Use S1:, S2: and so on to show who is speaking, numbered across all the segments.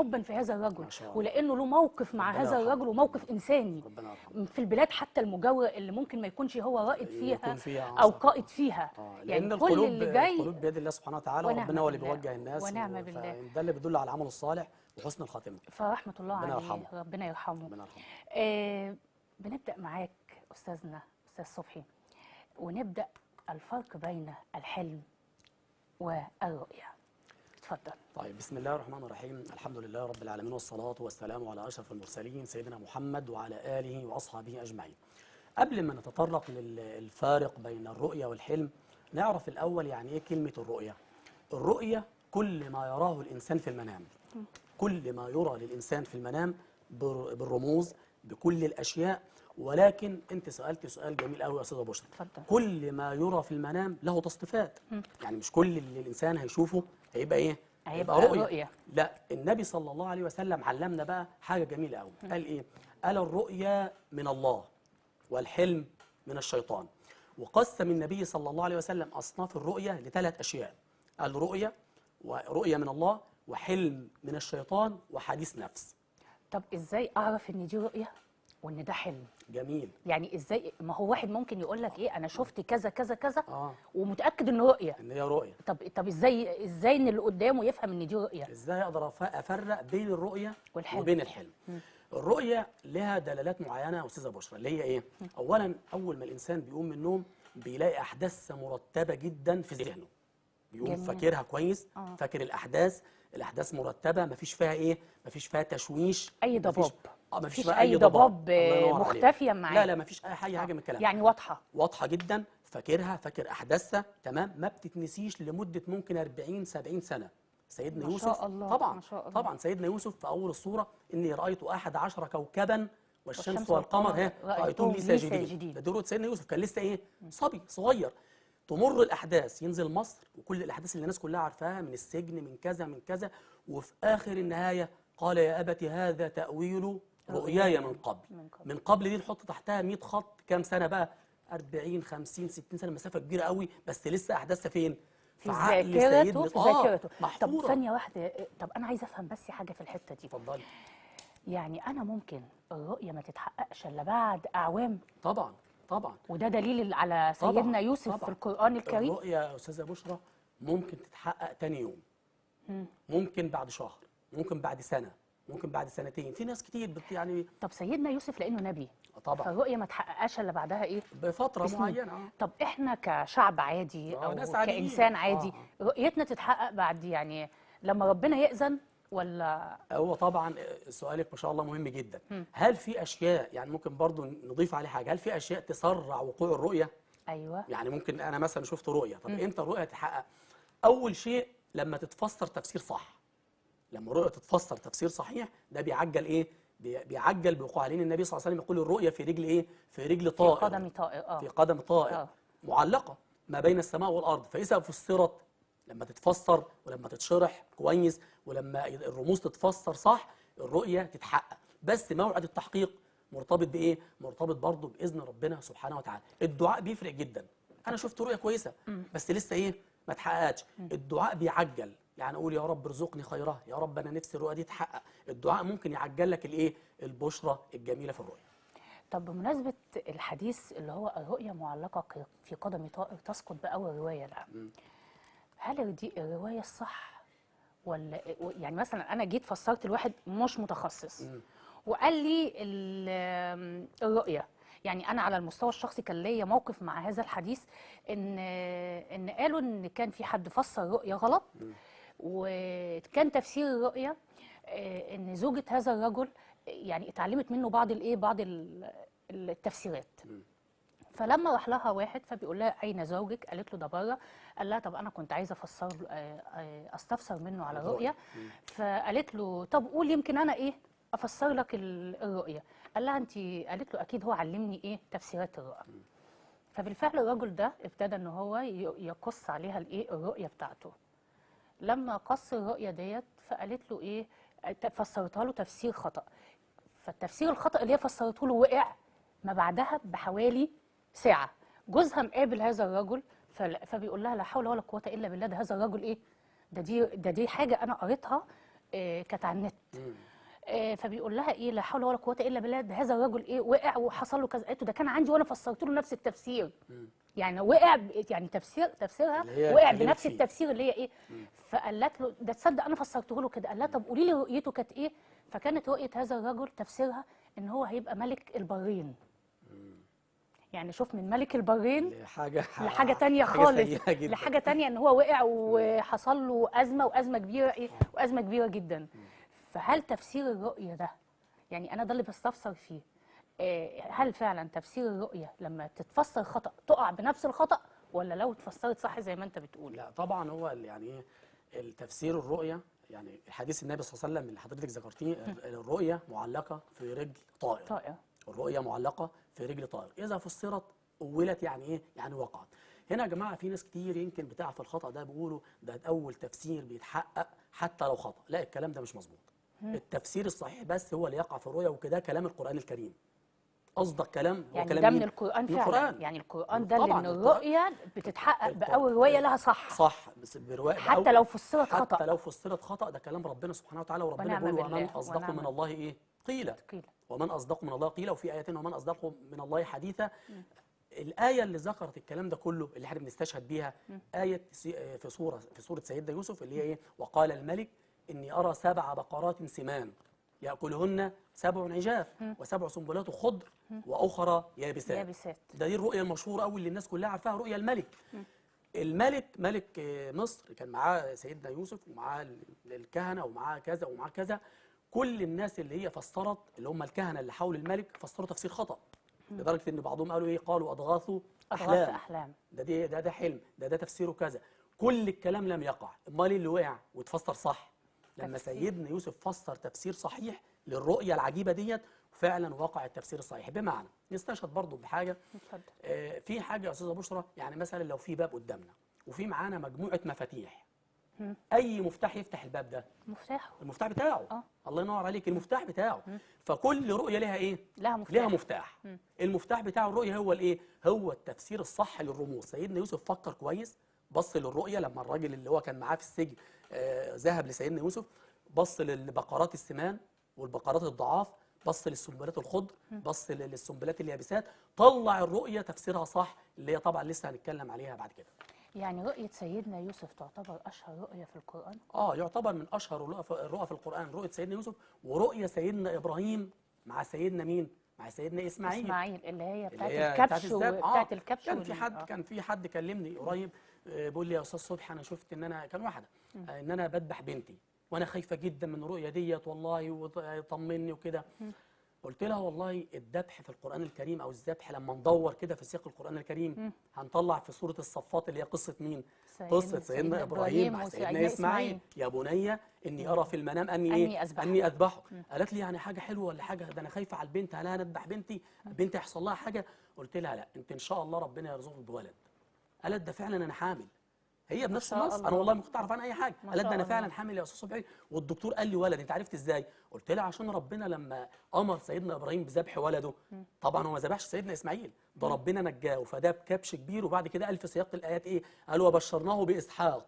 S1: حبا في هذا الرجل،
S2: ما شاء الله.
S1: ولانه له موقف مع
S2: ربنا
S1: هذا
S2: يرحمه.
S1: الرجل وموقف انساني
S2: ربنا يرحمه.
S1: في البلاد حتى المجاوره اللي ممكن ما يكونش هو رائد فيها
S2: يكون فيها
S1: او
S2: صح.
S1: قائد فيها. يعني
S2: لان
S1: كل اللي جاي
S2: القلوب بيد الله سبحانه وتعالى،
S1: ونعم
S2: وربنا هو اللي
S1: بالله
S2: بيوجه الناس،
S1: ونعم بالله.
S2: فده اللي بيدل على العمل الصالح وحسن الخاتمه.
S1: فرحمه الله
S2: ربنا
S1: عليه،
S2: يرحمه.
S1: ربنا يرحمه.
S2: ربنا يرحمه.
S1: بنبدا معاك استاذنا استاذ صبحي، ونبدا الفرق بين الحلم والرؤيه. اتفضل.
S2: طيب، بسم الله الرحمن الرحيم، الحمد لله رب العالمين، والصلاة والسلام على أشرف المرسلين سيدنا محمد وعلى آله وأصحابه أجمعين. قبل ما نتطرق للفارق بين الرؤية والحلم، نعرف الأول يعني إيه كلمة الرؤية. الرؤية كل ما يراه الإنسان في المنام، كل ما يرى للإنسان في المنام بالرموز، بكل الأشياء. ولكن أنت سألت سؤال جميل قوي يا أستاذة بشرى.
S1: اتفضل.
S2: كل ما يرى في المنام له تصنيفات، يعني مش كل اللي الإنسان هيشوفه هيبقى إيه؟
S1: هيبقى رؤية.
S2: لا، النبي صلى الله عليه وسلم علمنا بقى حاجة جميلة قوي. قال إيه؟ قال الرؤيا من الله والحلم من الشيطان. وقسم النبي صلى الله عليه وسلم أصناف الرؤيا لثلاث أشياء. قال ورؤيا من الله، وحلم من الشيطان، وحديث نفس.
S1: طب ازاي اعرف ان دي رؤيه وان ده حلم؟
S2: جميل.
S1: يعني ازاي؟ ما هو واحد ممكن يقول لك ايه، انا شفت كذا كذا كذا ومتاكد انه رؤيه.
S2: ان هي رؤيه.
S1: طب ازاي ان اللي قدامه يفهم ان دي رؤيه؟
S2: ازاي اقدر افرق بين الرؤيه
S1: والحلم
S2: وبين الحلم؟ الرؤيه لها دلالات معينه يا استاذه بشرى، اللي هي ايه؟ اولا، اول ما الانسان بيقوم من النوم بيلاقي احداث مرتبه جدا في ذهنه، بيقوم فاكرها كويس. فاكر الاحداث مرتبه، مفيش فيها ايه؟ مفيش فيها تشويش،
S1: اي ضباب.
S2: مفيش
S1: اي ضباب مختفيه معاه.
S2: لا مفيش اي حاجه من الكلام.
S1: يعني واضحه جدا،
S2: فاكر احداثها تمام، ما بتتنسيش لمده ممكن 40 70 سنه. سيدنا يوسف
S1: ما شاء الله.
S2: طبعا
S1: ما شاء الله.
S2: طبعا سيدنا يوسف في اول الصوره: اني رايت 11 كوكبا والشمس والقمر رايتهم لي ساجدين. ده دور سيدنا يوسف، كان لسه ايه؟ صبي صغير. تمر الاحداث، ينزل مصر، وكل الاحداث اللي الناس كلها عارفاها، من السجن، من كذا من كذا، وفي اخر النهايه قال يا ابت هذا تاويل رؤياي من قبل دي نحط تحتها 100 خط. كام سنه بقى؟ 40 50 60 سنه، مسافه كبيره قوي، بس لسه احداثها فين؟
S1: في ذاكرته. في ذاكرته.
S2: محفورة.
S1: طب ثانيه واحده، طب انا عايزه افهم بس حاجه في الحته دي.
S2: اتفضلي.
S1: يعني انا ممكن الرؤيه ما تتحققش الا بعد اعوام؟
S2: طبعا.
S1: وده دليل على سيدنا يوسف في القرآن الكريم.
S2: الرؤيا يا أستاذة بشرى ممكن تتحقق تاني يوم، ممكن بعد شهر، ممكن بعد سنة، ممكن بعد سنتين. في ناس كتير يعني.
S1: طب سيدنا يوسف لأنه نبي
S2: طبعا،
S1: فالرؤية ما تحققش إلا بعدها إيه؟
S2: بفترة معينة.
S1: طب إحنا كشعب عادي أو كإنسان عادي رؤيتنا تتحقق بعد يعني لما ربنا يأذن ولا؟
S2: هو طبعا سؤالك ما شاء الله مهم جدا. هل في اشياء، يعني ممكن برضو نضيف عليه حاجه، هل في اشياء تسرع وقوع الرؤيه؟
S1: ايوه.
S2: يعني ممكن انا مثلا شفت رؤيه، طب امتى الرؤيه تتحقق؟ اول شيء لما تتفسر تفسير صح. لما الرؤيه تتفسر تفسير صحيح، ده بيعجل ايه؟ بيعجل بوقوع. لان النبي صلى الله عليه وسلم يقول الرؤيه في رجل ايه؟ في رجل طائر،
S1: في قدم طائر.
S2: في قدم طائر معلقه ما بين السماء والارض. فاذا فسرت، لما تتفسر ولما تتشرح كويس ولما الرموز تتفسر صح، الرؤية تتحقق. بس موعد التحقيق مرتبط بإيه؟ مرتبط برضه بإذن ربنا سبحانه وتعالى. الدعاء بيفرق جدا. أنا شفت رؤية كويسة بس لسه إيه؟ ما اتحققتش. الدعاء بيعجل، يعني أقول يا رب ارزقني خيرها، يا رب أنا نفسي الرؤية دي تتحقق. الدعاء ممكن يعجل لك الإيه؟ البشرة الجميلة في الرؤية.
S1: طب بمناسبة الحديث اللي هو الرؤية معلقة في قدم طائر تسقط بأول رواية ده، هل دي الرواية الصح ولا يعني مثلا أنا جيت فسرت لواحد مش متخصص وقال لي الرؤية، يعني أنا على المستوى الشخصي كان ليا موقف مع هذا الحديث إن قالوا إن كان في حد فسر رؤية غلط، وكان تفسير الرؤية إن زوجة هذا الرجل يعني اتعلمت منه بعض التفسيرات. فلما راح لها واحد فبيقول لها اين زوجك؟ قالت له ده بره. قال لها طب انا كنت عايزه استفسر منه على الرؤيه. فقالت له طب قول يمكن انا ايه افسر لك الرؤيه. قال لها انت، قالت له اكيد هو علمني ايه تفسيرات الرؤى. فبالفعل الرجل ده ابتدى ان هو يقص عليها الايه الرؤيه بتاعته. لما قص الرؤيه ديت فقالت له ايه، فسرتها له تفسير خطا. فالتفسير الخطا اللي هي فسرته له وقع ما بعدها بحوالي ساعة. جوزها مقابل هذا الرجل فبيقول لها لا حول ولا قوة إلا بالله، ده هذا الرجل إيه؟ دي حاجة أنا قريتها كانت على النت.
S2: مم.
S1: فبيقول لها ايه، لا حول ولا قوه الا بالله، ده هذا الرجل ايه وقع وحصل له كذا. قالت له ده كان عندي وانا فسرت له نفس التفسير.
S2: مم.
S1: يعني وقع يعني تفسيرها
S2: اللي هي
S1: وقع
S2: اتكلمت
S1: بنفس
S2: فيه.
S1: التفسير اللي هي ايه. فقالت له ده تصدق انا فسرته له كده. قال لها طب قولي لي رؤيته كانت ايه. فكانت رؤيه هذا الرجل تفسيرها ان هو هيبقى ملك البرين. يعني شوف، من ملك البرين لحاجه تانية
S2: حاجه
S1: خالص،
S2: سيئه جدا.
S1: لحاجه تانية ان هو وقع وحصل له ازمه، وازمه كبيره ايه، وازمه كبيره جدا. فهل تفسير الرؤيه ده، يعني انا ده اللي بستفسر فيه، هل فعلا تفسير الرؤيه لما تتفسر خطا تقع بنفس الخطا، ولا لو اتفسرت صح زي ما انت بتقول؟
S2: لا طبعا، هو يعني ايه التفسير الرؤيه، يعني حديث النبي صلى الله عليه وسلم اللي حضرتك ذكرتيه، الرؤيه معلقه في رجل طائر.
S1: طائر.
S2: الرؤيه معلقه في رجل طائر، اذا فسرت اولت، يعني ايه؟ يعني وقعت. هنا يا جماعه في ناس كتير يمكن بتاع في الخطا ده بيقولوا ده اول تفسير بيتحقق حتى لو خطا. لا، الكلام ده مش مظبوط. التفسير الصحيح بس هو اللي يقع في الرؤيه، وكده كلام القران الكريم. اصدق كلام هو
S1: يعني
S2: كلام
S1: ده
S2: مين؟
S1: من القرآن
S2: من
S1: فعلا.
S2: القرآن.
S1: يعني القرآن ده
S2: طبعا
S1: لأن الرؤية بتتحقق بأول رواية لها صح.
S2: صح، بس برواية
S1: حتى لو فسرت خطأ.
S2: حتى لو فسرت خطأ، ده كلام ربنا سبحانه وتعالى، وربنا
S1: ونعم
S2: بيقول ومن
S1: بالله
S2: أصدق
S1: ونعم
S2: من الله إيه؟ قيلا.
S1: قيل.
S2: ومن أصدق من الله قيلا، وفي آية ومن أصدق من الله حديثا. الآية اللي ذكرت الكلام ده كله اللي احنا بنستشهد بيها آية في سورة سيدنا يوسف، اللي هي إيه؟ وقال الملك إني أرى 7 بقرات سمان يأكلهن 7 عجاف و7 سنبلات خضر وأخرى يابسات. دي الرؤية المشهورة أوي اللي الناس كلها عارفاها، رؤية الملك. الملك ملك مصر كان معاه سيدنا يوسف، ومعاه الكهنة، ومعاه كذا ومعاه كذا. كل الناس اللي هي فسرت، اللي هم الكهنة اللي حول الملك، فسروا تفسير خطأ، لدرجة إن بعضهم قالوا إيه؟ قالوا أضغاث أحلام. ده حلم، ده تفسيره كذا. كل الكلام لم يقع. امال اللي وقع وتفسر صح لما سيدنا يوسف فسر تفسير صحيح للرؤية العجيبة ديت، فعلا وقع التفسير الصحيح. بمعنى نستشهد برضو بحاجة. في حاجة يا أستاذة بشرى، يعني مثلا لو في باب قدامنا وفي معانا مجموعة مفاتيح، أي مفتاح يفتح الباب ده؟ المفتاح بتاعه. الله ينور عليك، المفتاح بتاعه. فكل رؤية لها إيه؟ لها مفتاح. المفتاح بتاع الرؤية هو الإيه؟ هو التفسير الصح للرموز. سيدنا يوسف فكر كويس، بص للرؤية لما الراجل اللي هو كان معاه في السجن ذهب لسيدنا يوسف، بص للبقرات السمان والبقرات الضعاف، بص للسنبلات الخضر، بص للسنبلات اليابسات، طلع الرؤية تفسيرها صح، اللي هي طبعا لسه هنتكلم عليها بعد كده.
S1: يعني رؤية سيدنا يوسف تعتبر أشهر رؤية في القرآن؟
S2: يعتبر من أشهر الرؤى في القرآن رؤية سيدنا يوسف، ورؤية سيدنا إبراهيم مع سيدنا مين؟ مع سيدنا إسماعيل.
S1: اللي هي بتاعت الكبش وبتاعت الكبش.
S2: كان في حد كلمني قريب بيقول لي يا أستاذ صبحي، أنا شفت إن أنا كان واحدة إن أنا بذبح بنتي، وأنا خايفة جدا من الرؤية ديت والله، وطمني وكده. قلت لها والله الذبح في القرآن الكريم، أو الذبح لما ندور كده في سياق القرآن الكريم هنطلع في سورة الصفات اللي هي قصة مين؟ قصة سيدنا إبراهيم مع سيدنا إسماعيل. يا بني إني أرى في المنام أني أذبحه. قالت لي يعني حاجة حلوة ولا حاجة؟ ده أنا خايفة على البنت، هل أنا أذبح بنتي يحصل لها حاجة؟ قلت لها لا، أنت إن شاء الله ربنا يرزقك بولد. قالت ده فعلا أنا حامل. هي بنفس النص، انا والله ما كنت اعرف عنها اي حاجه. قالت ده انا فعلا حامل يا استاذ صبحي، والدكتور قال لي ولد. انت عرفت ازاي؟ قلت لها عشان ربنا لما امر سيدنا ابراهيم بذبح ولده، طبعا هو ما ذبحش سيدنا اسماعيل، ده ربنا نجاه وفداه بكبش كبير. وبعد كده قال في سياق الايات ايه؟ قال وبشرناه باسحاق.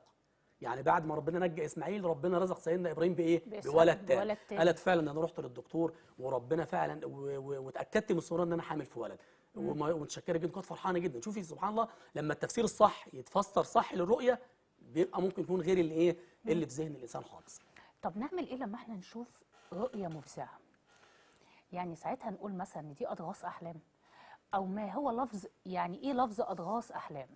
S2: يعني بعد ما ربنا نجى اسماعيل، ربنا رزق سيدنا ابراهيم بايه؟ بولد تاني. قالت فعلا انا رحت للدكتور وربنا فعلا واتاكدت من الصوره ان انا حامل في ولد، ومتشكره جدا، كنت فرحانه جدا. شوفي سبحان الله، لما التفسير الصح يتفسر صح للرؤيه، بيبقى ممكن يكون غير اللي ايه؟ اللي في ذهن الانسان خالص.
S1: طب نعمل ايه لما احنا نشوف رؤيه مفزعه؟ يعني ساعتها نقول مثلا ان دي اضغاث احلام، او ما هو لفظ، يعني ايه لفظ اضغاث احلام؟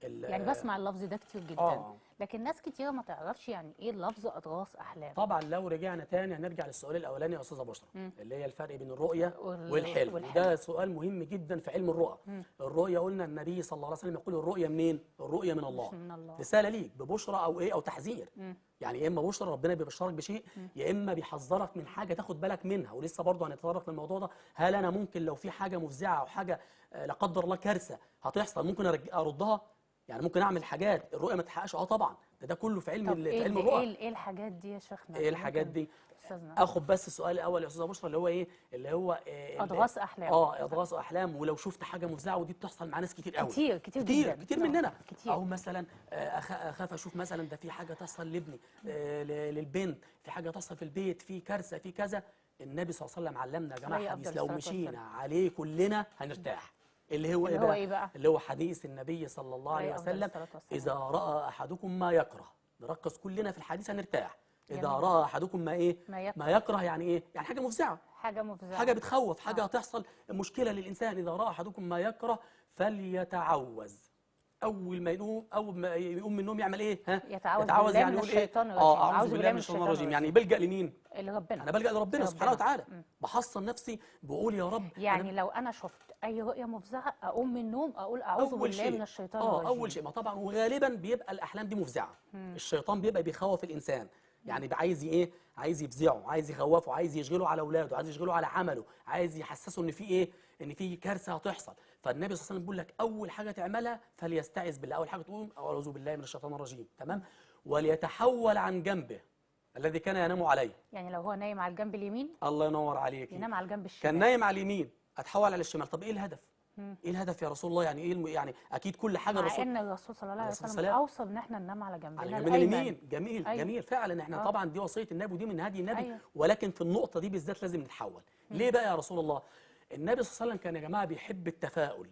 S1: يعني بسمع اللفظ ده كتير جدا، لكن ناس كتير ما تعرفش يعني ايه لفظ اضغاث احلام.
S2: طبعا لو رجعنا تاني هنرجع للسؤال الاولاني يا استاذه بشرى، اللي هي الفرق بين الرؤيه والحلم. وده سؤال مهم جدا في علم الرؤى. الرؤيه قلنا النبي صلى الله عليه وسلم يقول الرؤيه منين؟ الرؤيه من الله. رساله ليك ببشرى او ايه، او تحذير. يعني يا اما بشرى ربنا بيبشرك بشيء، يا اما بيحذرك من حاجه تاخد بالك منها. ولسه برضه هنتطرق للموضوع ده. هل انا ممكن لو في حاجه مفزعه او حاجه لا قدر الله كارثه هتحصل، ممكن اردها؟ يعني ممكن اعمل حاجات الرؤيه ما تحققش؟ طبعا، ده كله في علم
S1: طب
S2: في
S1: ايه
S2: علم
S1: اللي
S2: الرؤى.
S1: ايه الحاجات دي يا شيخنا
S2: ايه
S1: اللي
S2: الحاجات
S1: ممكن
S2: دي؟
S1: استاذنا؟
S2: اخد بس السؤال الاول يا استاذه بشرى، اللي هو ايه، اللي هو
S1: اضغاث احلام.
S2: اضغاث احلام. ولو شفت حاجه مفزعه، ودي بتحصل مع ناس كتير قوي،
S1: كتير كتير
S2: كتير
S1: جدا.
S2: كتير مننا.
S1: كتير.
S2: او مثلا اخاف اشوف مثلا ده في حاجه تحصل لابني، للبنت، في حاجه تحصل في البيت، في كارثه، في كذا. النبي صلى الله عليه وسلم علمنا يا جماعه
S1: عليه افضل
S2: حديث لو
S1: الصلاه
S2: مشينا
S1: والسلام.
S2: عليه كلنا هنرتاح. اللي هو ايه
S1: اللي هو
S2: بقى؟
S1: ايه بقى؟
S2: اللي هو حديث النبي صلى الله عليه
S1: عليه افضل
S2: وسلم:
S1: الصلاه والسلام.
S2: اذا راى احدكم ما يكره. نركز كلنا في الحديث هنرتاح. اذا
S1: جميل.
S2: راى احدكم ما ايه؟
S1: ما يكره.
S2: ما يكره يعني ايه؟ يعني حاجه مفزعه،
S1: حاجه مفزعه.
S2: حاجه بتخوف، حاجه هتحصل مشكله للانسان. اذا راى احدكم ما يكره فليتعوذ. اول ما يقوم من النوم يعمل ايه؟ ها؟
S1: يتعوذ
S2: يتعوذ
S1: بالله
S2: يعني
S1: من
S2: يقول ايه؟
S1: الشيطان الرجيم.
S2: اعوذ بالله من الشيطان الرجيم. يعني بلجأ لمين؟
S1: لربنا.
S2: انا بلجأ لربنا سبحانه
S1: لربنا.
S2: وتعالى. بحصن نفسي، بقول يا رب.
S1: يعني لو انا شفت اي رؤيه مفزعه اقوم من النوم اقول اعوذ
S2: اول
S1: بالله من
S2: شيء
S1: الشيطان الرجيم.
S2: اول شيء، ما طبعا وغالبا بيبقى الاحلام دي مفزعه. الشيطان بيبقى بيخوف الانسان، يعني عايز ايه؟ عايز يفزعه، عايز يخوفه، عايز يشغله على اولاده، عايز يشغله على عمله، عايز يحسسه ان في ايه؟ ان في كارثه هتحصل. فالنبي صلى الله عليه وسلم بيقول لك اول حاجه تعملها فليستعذ بالله. اول حاجه تقوم اعوذ بالله من الشيطان الرجيم، تمام؟ وليتحول عن جنبه الذي كان ينام عليه.
S1: يعني لو هو نايم على الجنب اليمين
S2: الله ينور عليك.
S1: ينام على الجنب
S2: كان
S1: الشمال.
S2: نايم على اليمين، اتحول على الشمال. طب ايه الهدف؟ ايه الهدف يا رسول الله؟ يعني ايه يعني اكيد كل حاجه
S1: مع
S2: الرسول
S1: ان الرسول صلى الله عليه
S2: الصلاة
S1: وسلم
S2: والسلام
S1: اوصى ان احنا ننام على جنبنا
S2: على جنب
S1: الايمن.
S2: اليمين. جميل.
S1: أيوة.
S2: جميل فعلا. احنا طبعا دي وصيه النبي ودي من هدي النبي.
S1: أيوة.
S2: ولكن في النقطه دي بالذات لازم نتحول. ليه بقى يا رسول الله؟ النبي صلى الله عليه وسلم كان يا جماعه بيحب التفاؤل،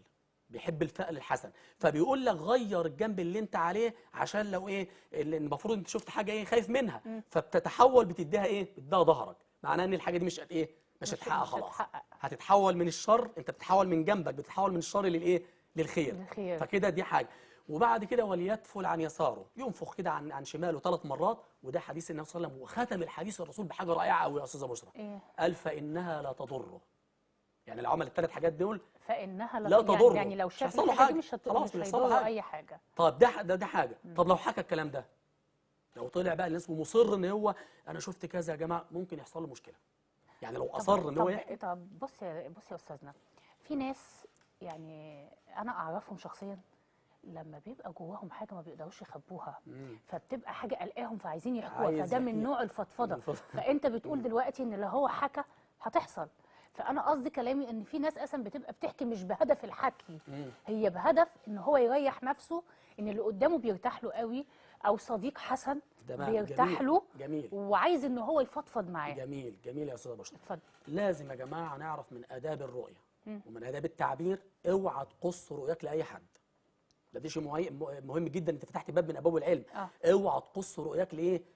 S2: بيحب الفأل الحسن. فبيقول لك غير الجنب اللي انت عليه، عشان لو ايه اللي المفروض انت شفت حاجه ايه خايف منها، فبتتحول بتديها ايه؟ بتديها ظهرك. معناه ان الحاجه دي مش ايه؟ مش هتحقق
S1: مش
S2: خلاص.
S1: هتحقق.
S2: هتتحول من الشر، انت بتتحول من جنبك، بتتحول من الشر للايه؟ للخير.
S1: للخير.
S2: فكده دي حاجه. وبعد كده وليتفل عن يساره، ينفخ كده عن شماله 3 مرات. وده حديث النبي صلى الله عليه وسلم. وختم الحديث الرسول بحاجه رائعه قوي يا استاذه بشرى.
S1: ايه؟
S2: قال فانها لا تضره. يعني لو عمل ال3 حاجات دول
S1: فانها
S2: لا تضره،
S1: يعني لو
S2: مش
S1: شاف
S2: هيحصل له
S1: الحاجه دي
S2: حاجه،
S1: مش
S2: خلاص مش هيحصل له
S1: هيضره
S2: حاجه.
S1: اي حاجه.
S2: طب ده حاجه. طب لو حكى الكلام ده، لو طلع بقى الناس ومصر ان هو انا شفت كذا يا جماعه، ممكن يحصل له مشكله. يعني لو اصر ان هو يحكي.
S1: طب بص يا استاذنا، في ناس يعني انا اعرفهم شخصيا لما بيبقى جواهم حاجه ما بيقدروش يخبوها، فبتبقى حاجه قلقاهم فعايزين يحكوها،
S2: عايز
S1: فده من
S2: يحكيها.
S1: نوع الفضفضه. فانت بتقول دلوقتي ان اللي هو حكى هتحصل. فانا قصدي كلامي ان في ناس اصلا بتبقى بتحكي مش بهدف الحكي، هي بهدف ان هو يريح نفسه، ان اللي قدامه بيرتاح له قوي، او صديق حسن
S2: تمام.
S1: بيرتاح
S2: جميل.
S1: له
S2: جميل.
S1: وعايز ان هو يفضفض معاه.
S2: جميل. جميل يا استاذه بشرى.
S1: اتفضل.
S2: لازم يا جماعه نعرف من اداب الرؤيه ومن اداب التعبير، اوعى تقص رؤياك لاي حد. ده شيء مهم جدا. انت فتحت باب من ابواب العلم. اوعى تقص رؤياك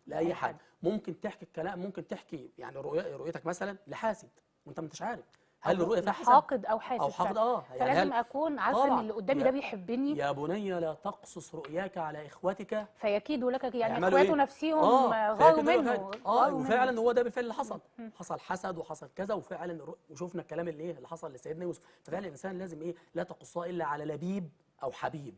S2: لاي حد. ممكن تحكي الكلام، ممكن تحكي يعني رؤيتك مثلا لحاسد وانت ما انتش عارف هل الرؤيه فيها حسد
S1: حاقد او حاسد،
S2: او حقد. يعني
S1: فلازم اكون عارفه ان اللي قدامي ده بيحبني.
S2: يا بني لا تقصص رؤياك على اخوتك
S1: فيكيدوا لك، يعني
S2: اخواته
S1: إيه؟ نفسهم غاروا منه.
S2: وفعلا هو ده بالفعل اللي حصل. حصل حسد وحصل كذا، وفعلا وشفنا الكلام اللي حصل لسيدنا يوسف. ففعلا الانسان لازم لا تقصها الا على لبيب او حبيب.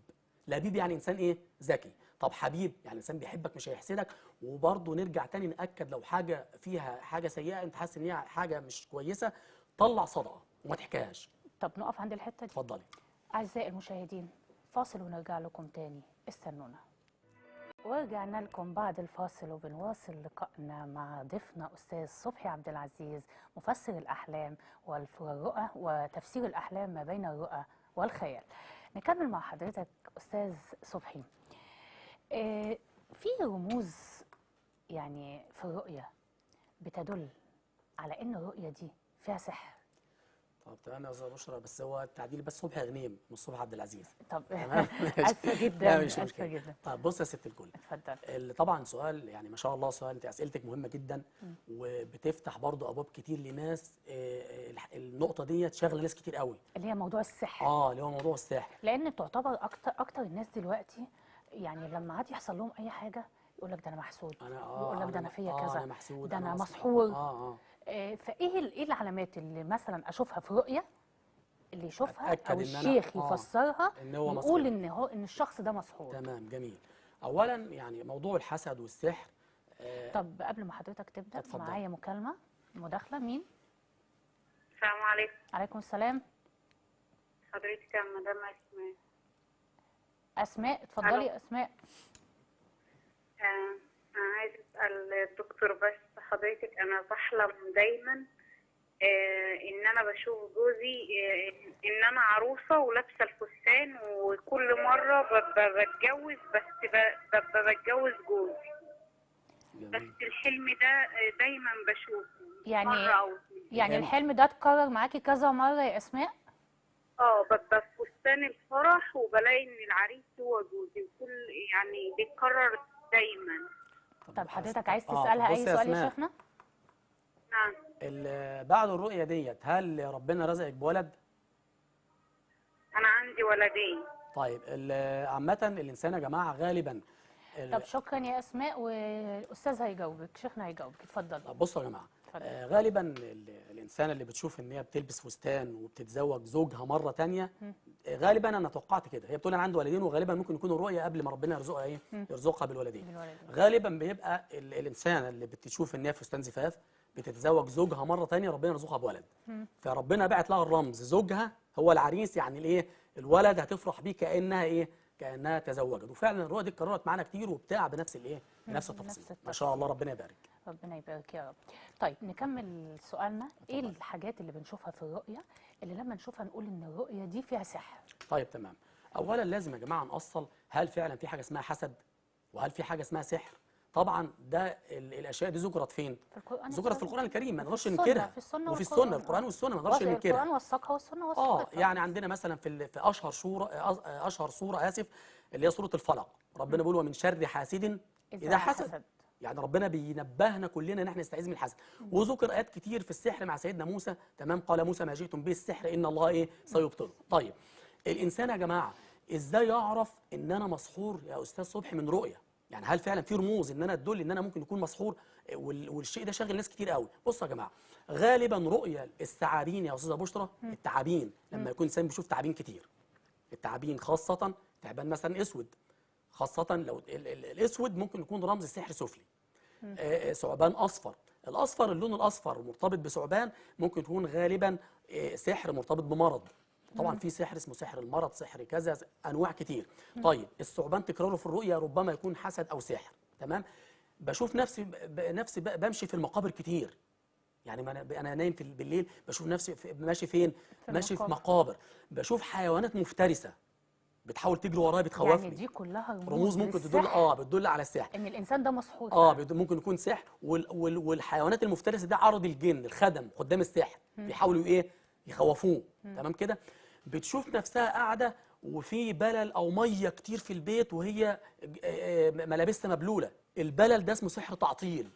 S2: لبيب يعني انسان ذكي. طب حبيب يعني انسان بيحبك مش هيحسدك. وبرضه نرجع تاني ناكد، لو حاجه فيها حاجه سيئه انت حاسس ان هي حاجه مش كويسه، طلع صدقه وما تحكيهاش.
S1: طب نقف عند الحته دي.
S2: اتفضلي.
S1: اعزائي المشاهدين، فاصل ونرجع لكم تاني، استنونا. ورجعنا لكم بعد الفاصل وبنواصل لقائنا مع ضيفنا استاذ صبحي عبد العزيز، مفسر الاحلام والرؤى وتفسير الاحلام ما بين الرؤى والخيال. نكمل مع حضرتك استاذ صبحي. في رموز يعني في الرؤيه بتدل على ان الرؤيه دي فيها سحر.
S2: طب تمام يا استاذه بشرى، بس هو التعديل بس صبحي غنيم مش صبحي عبد العزيز.
S1: طب
S2: تمام.
S1: اسفه جدا.
S2: لا مش
S1: اسفه
S2: مشكله.
S1: جدا.
S2: طب بص يا ست الكل،
S1: اتفضل.
S2: طبعا سؤال يعني ما شاء الله، سؤال انت اسئلتك مهمه جدا وبتفتح برضو ابواب كتير لناس. النقطه دي شاغله ناس كتير قوي،
S1: اللي هي موضوع السحر.
S2: اللي هو موضوع السحر،
S1: لان تعتبر اكتر الناس دلوقتي يعني لما عاد يحصل لهم اي حاجه يقول لك ده انا محسود، يقول لك ده انا فيا كذا،
S2: انا محسود،
S1: ده انا مسحور. فايه
S2: ايه
S1: العلامات اللي مثلا اشوفها في رؤيه، اللي يشوفها او
S2: إن
S1: الشيخ يفسرها
S2: إن هو
S1: يقول ان الشخص ده مسحور؟
S2: تمام. جميل. اولا يعني موضوع الحسد والسحر.
S1: طب قبل ما حضرتك تبدا معايا مداخله. مين؟
S3: السلام عليكم.
S1: عليكم السلام.
S3: حضرتك مدام اسماء.
S1: اسماء، اتفضلي يا اسماء.
S3: أنا عايز أسأل الدكتور، بس حضرتك أنا بحلم دايما إن أنا بشوف جوزي، إن أنا عروسة ولابسة الفستان، وكل مرة ببقى بتجوز، بس ببقى بتجوز جوزي. بس
S2: جميل.
S3: الحلم ده دايما بشوفه
S1: يعني
S3: مرة أو اتنين.
S1: يعني
S2: فهمت.
S1: الحلم ده اتكرر معاكي كذا مرة يا اسماء؟
S3: ببقى في فستان الفرح وبلاقي إن العريس هو جوزي، يعني بيتكرر دايما.
S1: طب
S2: أس-
S1: حضرتك عايز
S2: طب
S1: تسألها اي
S2: بص يا
S1: سؤال يا
S2: اسماء،
S1: شيخنا؟
S3: نعم.
S2: بعد الرؤيه ديت هل ربنا رزقك بولد؟
S3: أنا عندي ولدين.
S2: طيب عامه الانسان يا جماعه غالبا
S1: طب شكرا يا اسماء، والاستاذ هيجاوبك، شيخنا هيجاوبك، اتفضل.
S2: طب بصوا يا جماعه،
S1: اتفضل.
S2: غالبا الانسان اللي بتشوف ان هي بتلبس فستان وبتتزوج زوجها مره تانية، غالبا انا توقعت كده، هي بتقول انا عندي ولدين، وغالبا ممكن يكون الرؤيه قبل ما ربنا يرزقها ايه، يرزقها بالولدين.
S1: بالولدين.
S2: غالبا بيبقى الانسان اللي بتشوف ان هي في فستان زفاف بتتزوج زوجها مره تانية ربنا يرزقها بولد، فربنا بعت لها الرمز زوجها هو العريس، يعني الايه، الولد هتفرح بيه كانها ايه، كانها تزوجت. وفعلا الرؤيه دي اتكررت معانا كتير وبتاع بنفس الايه، بنفس التفاصيل. ما شاء الله، ربنا يبارك.
S1: ربنا يبارك يا رب. طيب نكمل سؤالنا. ايه الحاجات اللي بنشوفها في الرؤية اللي لما نشوفها نقول ان الرؤية دي فيها سحر؟
S2: طيب تمام. اولا لازم يا جماعه نأصل، هل فعلا في حاجه اسمها حسد، وهل في حاجه اسمها سحر؟ طبعا ده الاشياء دي ذكرت فين؟
S1: في القرآن
S2: ذكرت في القران الكريم، ما
S1: وفي
S2: نقدرش
S1: السنة،
S2: ننكرها.
S1: في السنة
S2: وفي
S1: والقرآن.
S2: السنه، القران والسنه ما نقدرش ننكرها.
S1: القرآن وثقها والسنة وثقتها.
S2: يعني عندنا مثلا في اشهر سوره، اشهر سوره اسف، اللي هي سوره الفلق، ربنا بيقول ومن شر حاسد اذا حسد. يعني ربنا بينبهنا كلنا ان احنا نستعيذ من الحسد. وذكر ايات كتير في السحر مع سيدنا موسى، تمام، قال موسى ما جئتم به السحر ان الله ايه سيبطله. طيب الانسان يا جماعه ازاي يعرف ان انا مسحور يا استاذ صبحي من رؤيه؟ يعني هل فعلا في رموز ان انا تدل ان انا ممكن يكون مسحور؟ والشيء ده شاغل ناس كتير قوي. بصوا يا جماعه، غالبا رؤيه الثعابين يا استاذه بشرى، التعابين لما يكون انسان بيشوف تعابين كتير، التعابين خاصه تعبان مثلا اسود، خاصه لو الاسود ممكن يكون رمز السحر سفلي. ثعبان اصفر، الاصفر اللون الاصفر مرتبط بثعبان ممكن يكون غالبا سحر مرتبط بمرض. طبعا في سحر اسمه سحر المرض، سحر كذا، انواع كتير. طيب الثعبان تكراره في الرؤيا ربما يكون حسد او سحر، تمام. بشوف نفسي بمشي في المقابر كتير، يعني ما انا نايم بالليل بشوف نفسي ماشي فين، ماشي في مقابر. بشوف حيوانات مفترسه بتحاول تجري ورايا بتخوفني.
S1: يعني دي كلها
S2: رموز ممكن تدل بتدل على السحر،
S1: ان الانسان ده مسحور.
S2: ممكن يكون سحر. والحيوانات المفترسه دي عرض الجن، الخدم قدام السحر، بيحاولوا ايه، يخوفوه، تمام كده. بتشوف نفسها قاعده وفي بلل او ميه كتير في البيت وهي ملابسها مبلوله، البلل ده اسمه سحر تعطيل.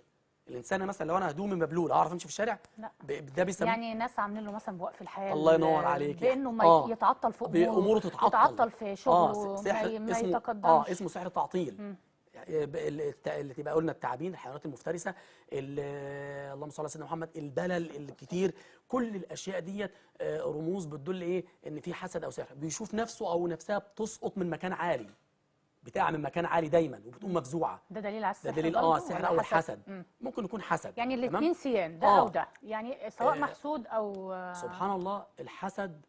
S2: الانسانه مثلا لو انا هدومي مبلوله اعرف امشي في الشارع؟
S1: لا.
S2: ده بيسمى
S1: يعني ناس عاملين له مثلا بوقف الحياه،
S2: الله ينور عليك،
S1: بانه ما يتعطل في
S2: اموره تتعطل،
S1: يتعطل في شغله،
S2: سحر
S1: ما
S2: اسمه
S1: يتقدمش.
S2: اسمه سحر تعطيل. اللي تبقى قلنا التعابين، الحيوانات المفترسه، اللهم صل على سيدنا محمد، البلل الكتير، كل الاشياء ديت رموز بتدل ايه، ان في حسد او سحر. بيشوف نفسه او نفسها بتسقط من مكان عالي، بتاع من مكان عالي دايما وبتقوم مفزوعه،
S1: ده دليل على السحر؟
S2: ده دليل السحر او الحسد. ممكن يكون حسد،
S1: يعني الاثنين سيان، ده او ده، يعني سواء محسود او
S2: سبحان الله. الحسد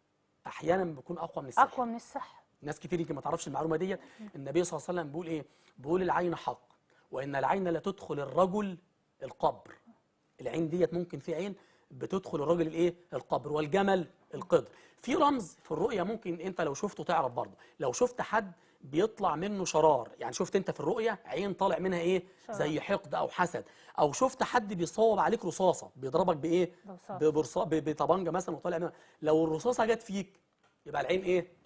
S2: احيانا بيكون اقوى من السحر،
S1: اقوى من السحر.
S2: ناس كتير يمكن ما تعرفش المعلومه ديت. النبي صلى الله عليه وسلم بيقول ايه، بيقول العين حق، وان العين لا تدخل الرجل القبر. العين ديت ممكن في عين بتدخل الراجل الايه، القبر، والجمل القدر. في رمز في الرؤيه ممكن انت لو شفته تعرف برضه، لو شفت حد بيطلع منه شرار، يعني شفت انت في الرؤيه عين طالع منها ايه، زي حقد او حسد، او شفت حد بيصوب عليك رصاصه، بيضربك بايه، بطبنجه مثلا وطالع منها، لو الرصاصه جت فيك يبقى العين ايه،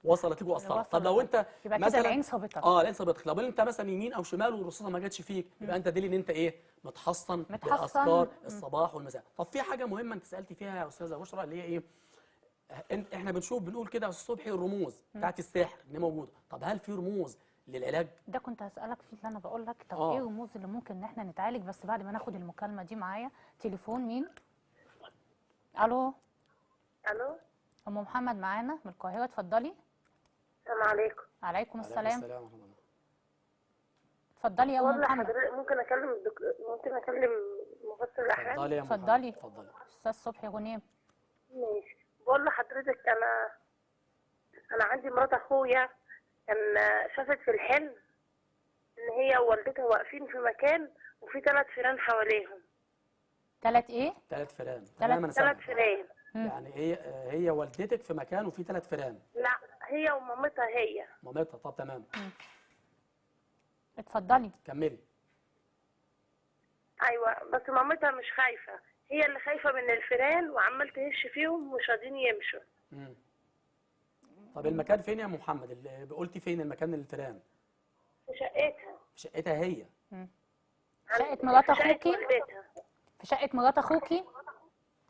S2: وصلت لك واثرت. طب لو انت
S1: يبقى
S2: مثلا
S1: العين صابتك،
S2: العين صابتك. لو انت مثلا يمين او شمال والرصاصه ما جاتش فيك، يبقى انت دليل ان انت ايه، متحصن باذكار الصباح والمساء. طب في حاجه مهمه انت سالتي فيها يا استاذه بشرى، اللي هي ايه، احنا بنقول كده الصبح الرموز بتاعت السحر ان موجوده. طب هل في رموز للعلاج؟
S1: ده كنت هسالك فيه، اللي انا بقول لك طب ايه الرموز اللي ممكن ان احنا نتعالج، بس بعد ما ناخد المكالمه دي. معايا تليفون، مين؟ الو.
S3: الو،
S1: ام محمد معانا من القاهره، اتفضلي.
S3: السلام عليكم.
S1: عليكم السلام.
S2: ورحمه الله.
S1: اتفضلي يا ام محمد.
S3: حضرتك ممكن اكلم ممكن اكلم مفسر الاحلام؟
S2: اتفضلي يا
S1: اتفضلي.
S2: اتفضلي.
S1: استاذ صبحي غنيم.
S3: ماشي. بقول لحضرتك انا عندي مرات اخويا، كان شافت في الحلم
S4: ان هي ووالدتها واقفين في مكان وفي 3 فيران حواليهم.
S1: 3 ايه؟
S2: 3 فئران.
S1: تلات-
S2: تمام، انا
S4: 3
S2: سامع.
S4: فيران.
S2: يعني هي والدتك في مكان وفي 3 فئران.
S4: لا، هي ومامتها هي.
S2: مامتها، طب تمام.
S1: اتفضلي.
S2: كملي.
S4: ايوه، بس مامتها مش خايفه، هي اللي خايفه من الفيران وعمال تهش فيهم ومش راضيين يمشوا.
S2: مم. طب المكان فين يا ام محمد؟ اللي قلتي فين المكان الفئران؟
S4: في شقتها.
S2: في شقتها هي.
S1: شقة مرات
S4: في شقه
S1: اخوكي؟
S4: والدتها.
S1: في شقة مرات اخوكي؟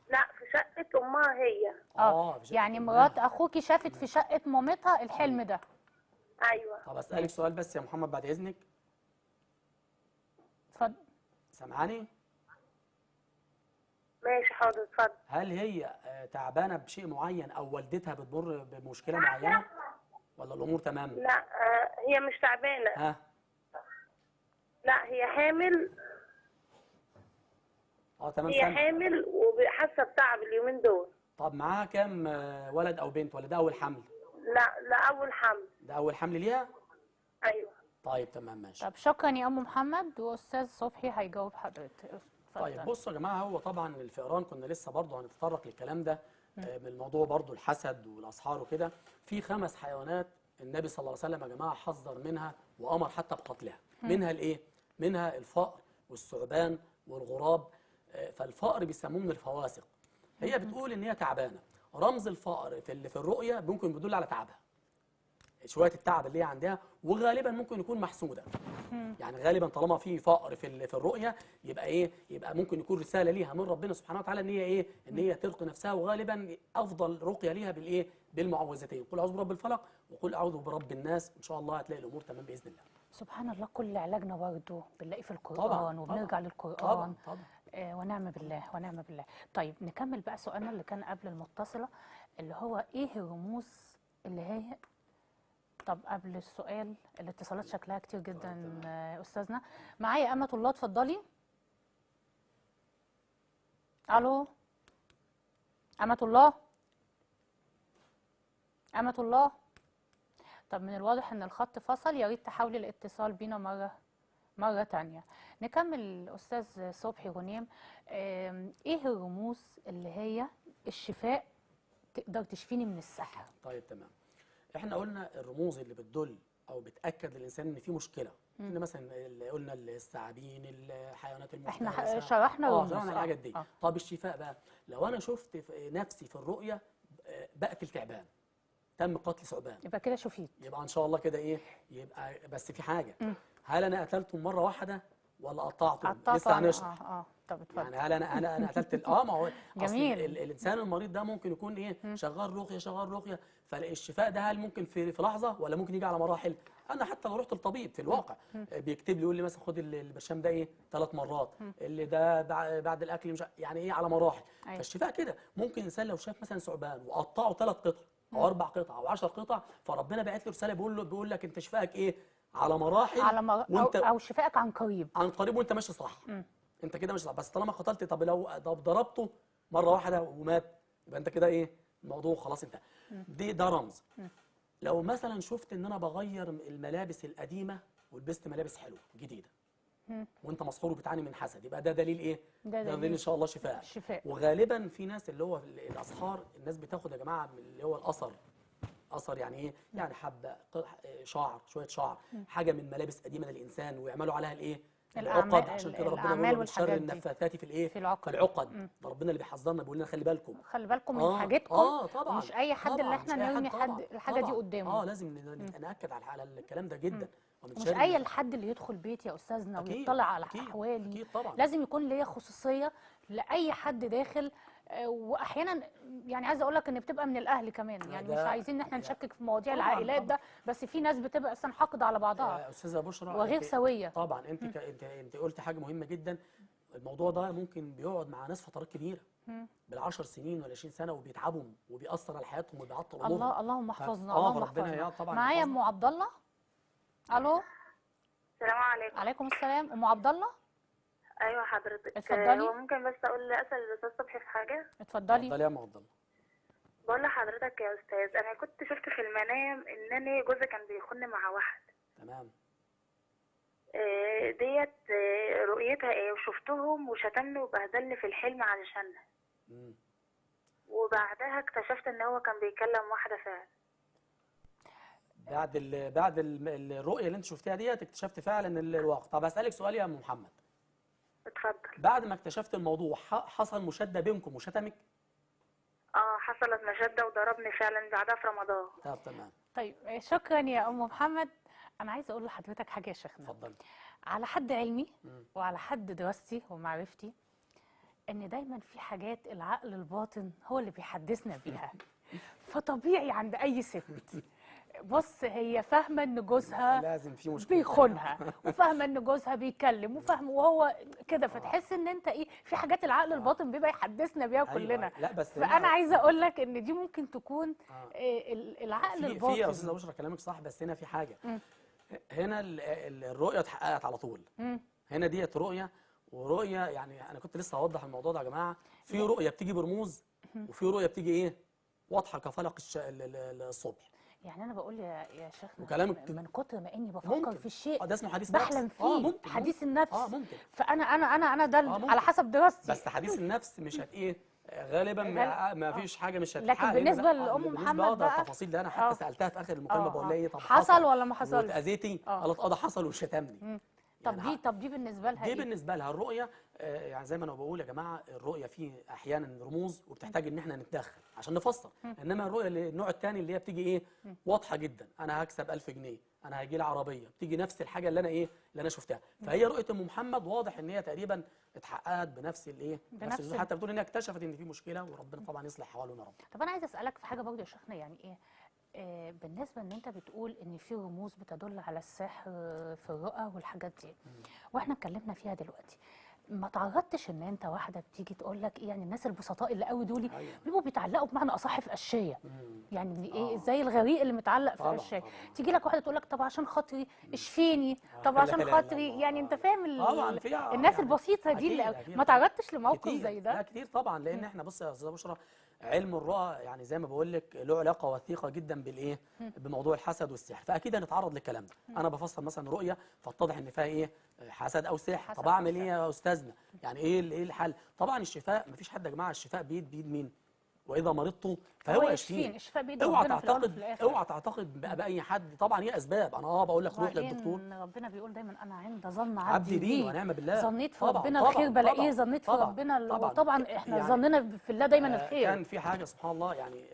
S4: لا، في شقه امها هي.
S2: في شقة
S1: يعني
S2: أمها.
S1: مرات اخوكي شافت في شقة مامتها الحلم ده.
S4: ايوه.
S2: طب اسالك سؤال بس يا محمد بعد اذنك.
S1: اتفضل.
S2: سامعاني؟
S4: ماشي، حاضر، اتفضل.
S2: هل هي تعبانه بشيء معين او والدتها بتمر بمشكله معينه ولا الامور تمام؟
S4: لا، هي مش تعبانه.
S2: ها.
S4: لا، هي حامل.
S2: تمام،
S4: هي
S2: سامع.
S4: حامل وحاسه بتعب اليومين دول.
S2: طب معاها كام ولد او بنت ولا ده اول حمل؟
S4: لا، لا، اول حمل.
S2: ده اول حمل ليها؟
S4: ايوه.
S2: طيب تمام ماشي.
S1: طب شكرا يا ام محمد، واستاذ صبحي هيجاوب حضرتك. اتفضل.
S2: طيب بصوا يا جماعه، هو طبعا الفئران كنا لسه برضه هنتطرق للكلام ده، من الموضوع برضه الحسد والاسحار وكده. في 5 حيوانات النبي صلى الله عليه وسلم يا جماعه حذر منها وامر حتى بقتلها. منها الايه؟ منها الفأر والثعبان والغراب. فالفأر بيسموه من الفواسق. هي بتقول ان هي تعبانه. رمز الفأر في الرؤيه ممكن بيدل على تعبها، شويه التعب اللي هي عندها، وغالبا ممكن يكون محسوده. يعني غالبا طالما في فقر في الرؤيه يبقى ايه؟ يبقى ممكن يكون رساله ليها من ربنا سبحانه وتعالى ان هي ايه؟ ان هي ترقي نفسها. وغالبا افضل رقيه ليها بالايه؟ بالمعوذتين، قل اعوذ برب الفلق وقل اعوذ برب الناس. ان شاء الله هتلاقي الامور تمام باذن الله.
S1: سبحان الله، كل علاجنا برضه بنلاقيه في القرآن.
S2: طبعا
S1: وبنرجع للقرآن.
S2: طبعا.
S1: ونعم بالله ونعم بالله. طيب نكمل بقى سؤالنا اللي كان قبل المتصلة، اللي هو ايه الرموز اللي هي. طب قبل السؤال، الاتصالات شكلها كتير جدا. استاذنا معايا أمة الله، اتفضلي. الو أمة الله، أمة الله. طب من الواضح ان الخط فصل، يا ريت تحاولي الاتصال بينا مرة تانية. نكمل أستاذ صبحي غنيم. ايه الرموز اللي هي الشفاء تقدر تشفيني من السحر؟
S2: طيب تمام. احنا قلنا الرموز اللي بتدل او بتاكد للانسان ان في مشكله. احنا مثلا اللي قلنا الثعابين، الحيوانات المفترسه،
S1: احنا شرحنا الرموز.
S2: شرحنا الحاجات دي. طب الشفاء بقى، لو انا شفت نفسي في الرؤيه بقتل تعبان، تم قتل ثعبان،
S1: يبقى كده شفيت.
S2: يبقى ان شاء الله كده ايه؟ يبقى بس في حاجه، هل انا قتلتهم مره واحده ولا قطعتهم؟ لسه هنشرح.
S1: طب اتفضل.
S2: يعني هل انا قتلت ما هو
S1: جميل.
S2: اصل الانسان المريض ده ممكن يكون ايه؟ شغال رقيه. فالشفاء ده هل ممكن في لحظه ولا ممكن يجي على مراحل؟ انا حتى لو رحت للطبيب في الواقع بيكتب لي يقول لي مثلا خد البرشام ده ايه 3 مرات، اللي ده بعد الاكل مش يعني ايه على مراحل.
S1: أيوة.
S2: فالشفاء كده ممكن الانسان لو شاف مثلا ثعبان وقطعه 3 قطع او 4 قطع او 10 قطع، فربنا بعت له رساله بيقول لك انت شفائك ايه؟ على مراحل. وانت
S1: أو شفائك عن قريب.
S2: عن قريب وانت ماشي صح. انت كده ماشي صح. بس طالما قتلت، طب لو ضربته مره واحده ومات، يبقى انت كده ايه؟ الموضوع خلاص انتهى. ده رمز. لو مثلا شفت ان انا بغير الملابس القديمه ولبست ملابس حلوه جديده وانت مسحور وبتعاني من حسد، يبقى ده دليل ايه؟
S1: ده
S2: دليل ان شاء الله شفاء. وغالبا في ناس اللي هو الاسحار، الناس بتاخد يا جماعه اللي هو اثر يعني ايه؟ يعني حبه شعر، شويه شعر، حاجه من ملابس قديمه للانسان ويعملوا عليها الايه؟ العقد. عشان كده ربنا بيقول من شر النفاثات في الايه؟ في العقد. ده ربنا اللي بيحذرنا بيقول لنا خلي بالكم
S1: من حاجتكم.
S2: طبعا.
S1: مش اي حد اللي احنا نرمي الحاجه دي قدامه.
S2: لازم ناكد على الكلام ده جدا.
S1: مش اي الحد اللي يدخل بيتي يا استاذنا ويطلع على احوالي.
S2: أكيد طبعا.
S1: لازم يكون ليا خصوصيه لاي حد داخل. واحيانا يعني عايزه اقول لك ان بتبقى من الاهل كمان. يعني مش عايزين ان احنا نشكك في مواضيع العائلات ده، بس في ناس بتبقى اصلا حاقده على بعضها
S2: يا استاذه بشرى
S1: وغير سويه.
S2: طبعا انت قلت حاجه مهمه جدا. الموضوع ده ممكن بيقعد مع ناس فترات كبيره بال10 سنين ولا 20 سنه وبيتعبوا وبيأثر على حياتهم وبيعطل امورهم.
S1: اللهم احفظنا. اللهم
S2: احفظنا. طبعا.
S1: معايا ام عبد الله. الو.
S4: السلام عليكم.
S1: عليكم السلام. ام عبد الله.
S4: ايوه حضرتك.
S1: اتفضلي.
S4: هو ممكن بس اسال الاستاذ صبحي في حاجه؟
S1: اتفضلي.
S2: اتفضلي يا ام عبد الله.
S4: بقول لحضرتك يا استاذ، انا كنت شفت في المنام ان جوزي كان بيخن مع واحد.
S2: تمام.
S3: ديت رؤيتها ايه، وشفتهم وشتمني وبهدلني في الحلم علشانها.
S2: مم.
S3: وبعدها اكتشفت ان هو كان بيكلم واحدة فعلا.
S2: بعد الرؤيه اللي انت شفتيها ديت اكتشفت فعلا الواقع. طب هسالك سؤال يا ام محمد،
S3: اتفضل.
S2: بعد ما اكتشفت الموضوع حصل مشاده بينكم وشتمك؟
S3: اه حصلت مشادة وضربني فعلا بعدها في رمضان.
S2: طب تمام،
S1: طيب شكرا يا ام محمد. انا عايزه اقول لحضرتك حاجه يا شيخنا،
S2: اتفضلي.
S1: على حد علمي
S2: مم.
S1: وعلى حد دراستي ومعرفتي ان دايما في حاجات العقل الباطن هو اللي بيحدثنا بيها. فطبيعي عند اي ست، بص هي فاهمه ان جوزها
S2: لازم في مشكله
S1: بيخونها، وفاهمه ان جوزها بيكلم، وفاهمه وهو كده، فتحس ان انت ايه، في حاجات العقل الباطن بيبقى يحدثنا بيها
S2: أيوة،
S1: كلنا.
S2: لا بس
S1: فانا عايزه اقول لك ان دي ممكن تكون العقل
S2: في يا
S1: الباطن.
S2: استاذه بشرى كلامك صح، بس هنا في حاجه.
S1: مم.
S2: هنا الرؤيه اتحققت على طول.
S1: مم.
S2: هنا ديت رؤيه، ورؤيه يعني انا كنت لسه هوضح الموضوع ده يا جماعه. في رؤيه بتيجي برموز، وفي رؤيه بتيجي ايه، واضحه كفلق الصبح.
S1: يعني انا بقول يا شيخنا،
S2: وكلامك
S1: من كتر ما اني بفكر
S2: ممكن.
S1: في الشيء
S2: ده اسمه حديث
S1: بحلم
S2: نفس.
S1: فيه.
S2: ممكن
S1: حديث النفس.
S2: ممكن.
S1: فانا ده
S2: ممكن.
S1: على حسب دراستي.
S2: بس حديث النفس مش غالبا ما فيش حاجه مش
S1: لكن
S2: هتتحقق.
S1: بالنسبة
S2: لأن
S1: لأم
S2: بالنسبه
S1: محمد
S2: ده
S1: بقى،
S2: التفاصيل ده انا حتى سالتها في اخر المكالمه بقول لها ايه، طب
S1: حصل ولا ما حصلش؟
S2: واتاذيتي؟ قالت ده حصل وشتمني.
S1: طب دي بالنسبه لها
S2: دي
S1: ايه؟
S2: بالنسبه لها الرؤيه يعني زي ما انا بقول يا جماعه، الرؤيه فيه احيانا رموز وبتحتاج ان احنا نتدخل عشان نفسر. انما الرؤيه النوع الثاني اللي هي بتيجي ايه، واضحه جدا، انا هكسب 1000 جنيه، انا هيجي لي عربيه، بتيجي نفس الحاجه اللي انا شفتها. فهي رؤيه ام محمد واضح ان هي تقريبا اتحققت بنفس الايه، بنفس حتى بتقول انها اكتشفت ان في مشكله، وربنا طبعا يصلح حوالنا يا رب.
S1: طب انا عايزه اسالك في حاجه برضه يا شيخنا، يعني ايه بالنسبه ان انت بتقول ان في رموز بتدل على السحر في الرؤى والحاجات دي، واحنا اتكلمنا فيها دلوقتي، ما تعرضتش ان انت واحده بتيجي تقول لك ايه، يعني الناس البسطاء اللي قوي دول بيبقوا بيتعلقوا بمعنى اصح في قشيه، يعني ايه زي الغريق اللي متعلق في قشيه، تيجي لك واحده تقول لك طب عشان خاطري اشفيني، طب عشان خاطري، يعني انت فاهم الناس
S2: يعني
S1: البسيطه دي اللي
S2: أكيد
S1: ما تعرضتش لموقف
S2: كتير.
S1: زي ده؟
S2: لا كتير طبعا، لان احنا بص يا استاذه بشرى، علم الرؤى يعني زي ما بقول لك له علاقه وثيقه جدا بالايه، بموضوع الحسد والسحر، فاكيد هنتعرض للكلام ده. انا بفسر مثلا رؤيه فاتضح ان فيها ايه، حسد او سحر، طب اعمل ايه يا استاذنا؟ يعني ايه الحل؟ طبعا الشفاء مفيش حد يا جماعه، الشفاء بيد مين؟ واذا مرضت فهو يشفين.
S1: الشفاء بيد
S2: اوعى
S1: ربنا في الأول وفي
S2: تعتقد،
S1: الآخر.
S2: اوعى تعتقد باي حد، طبعا هي اسباب. انا بقول لك روح للدكتور،
S1: ربنا بيقول دايما انا عند ظن
S2: عبدي
S1: عبدي
S2: بي ونعم بالله.
S1: ظنيت في
S2: طبعاً
S1: ربنا
S2: طبعاً
S1: الخير بلاقيه،
S2: طبعاً
S1: ظنيت في
S2: طبعاً
S1: ربنا
S2: طبعاً.
S1: وطبعا احنا
S2: يعني
S1: ظننا في الله دايما الخير.
S2: كان في حاجه سبحان الله يعني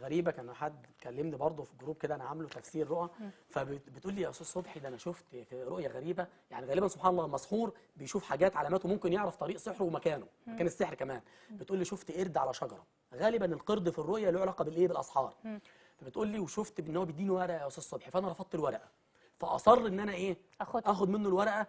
S2: غريبه، كان حد كلمني برضه في جروب كده انا عامله تفسير رؤى، فبتقول لي يا استاذ صبحي ده انا شفت في رؤيه غريبه، يعني غالبا سبحان الله المسحور بيشوف حاجات علامات وممكن يعرف طريق سحره ومكانه، مكان السحر كمان. بتقول لي شفت قرد على شجره، غالبا القرد في الرؤيه له علاقه بالايه، بالاسحار. فبتقول لي وشفت ان هو بيديني ورقه يا استاذ صبحي، فانا رفضت الورقه، فاصر ان انا ايه، اخد منه الورقه.